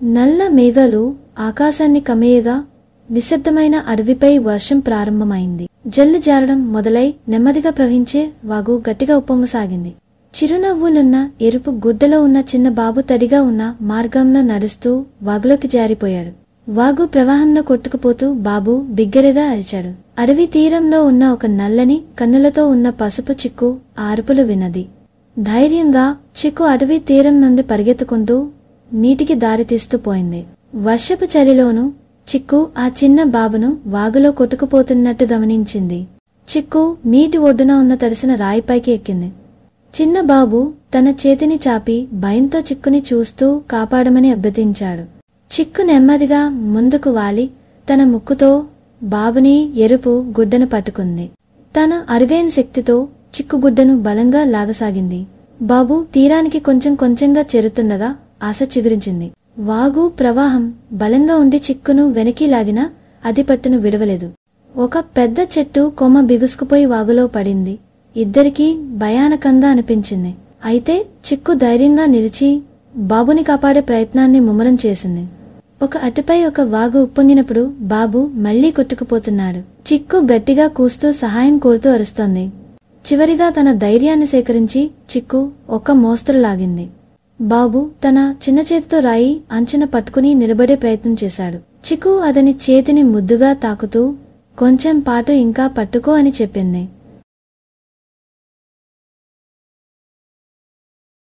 నల్ల మేఘాలు ఆకాశాన్ని కమ్మేయగా నిశ్శబ్దమైన అడవిపై వర్షం ప్రారంభమైంది. జల్లు జారడం మొదలై నెమ్మదిగా ప్రవహించే వాగు గట్టిగా ఉప్పొంగసాగింది. చిరునవ్వులున్న ఎరుపు గుడ్డలో ఉన్న చిన్న బాబు తడిగా ఉన్న మార్గంలో నడుస్తూ వాగులోకి జారిపోయాడు. వాగు ప్రవాహంలో కొట్టుకుపోతూ బాబు బిగ్గరగా అరిచాడు. అడవి తీరంలో ఉన్న ఒక నల్లని కన్నులతో ఉన్న పసుపు చిక్కు ఆ అరుపులు విన్నది. ధైర్యంగా చిక్కు అడవి తీరం నుండి పరిగెత్తుకుంటూ నీటికి దారితీస్తూ పోయింది. వర్షపు చలిలోనూ చిక్కు ఆ చిన్న బాబును వాగులో కొట్టుకుపోతున్నట్టు గమనించింది. చిక్కు నీటి ఒడ్డున ఉన్న తడిసిన రాయిపైకి ఎక్కింది. చిన్న బాబు తన చేతిని చాపి భయంతో చిక్కుని చూస్తూ కాపాడమని అభ్యర్థించాడు. చిక్కు నెమ్మదిగా ముందుకు వాలి తన ముక్కుతో బాబుని ఎరుపు గుడ్డను పట్టుకుంది. తన అరువైన శక్తితో చిక్కుగుడ్డను బలంగా లాగసాగింది. బాబు తీరానికి కొంచెం కొంచెంగా చేరుతుండగా ఆశ చిగురించింది. వాగు ప్రవాహం బలంగా ఉండి చిక్కును వెనక్కి లాగినా అది పట్టును విడవలేదు. ఒక పెద్ద చెట్టు కొమ్మ బిగుసుకుపోయి వాగులో పడింది. ఇద్దరికీ భయానకంగా అనిపించింది. అయితే చిక్కు ధైర్యంగా నిలిచి బాబుని కాపాడే ప్రయత్నాన్ని ముమ్మరం చేసింది. ఒక అటుపై ఒక వాగు ఉప్పొంగినప్పుడు బాబు మళ్లీ కొట్టుకుపోతున్నాడు. చిక్కు గట్టిగా కూస్తూ సహాయం కోరుతూ అరుస్తోంది. చివరిగా తన ధైర్యాన్ని సేకరించి చిక్కు ఒక మోస్తరు లాగింది. బాబు తన చిన్న చేతితో రాయి అంచున పట్టుకుని నిలబడే ప్రయత్నం చేశాడు. చిక్కు అతని చేతిని ముద్దుగా తాకుతూ కొంచెం పాటు ఇంకా పట్టుకో అని చెప్పింది.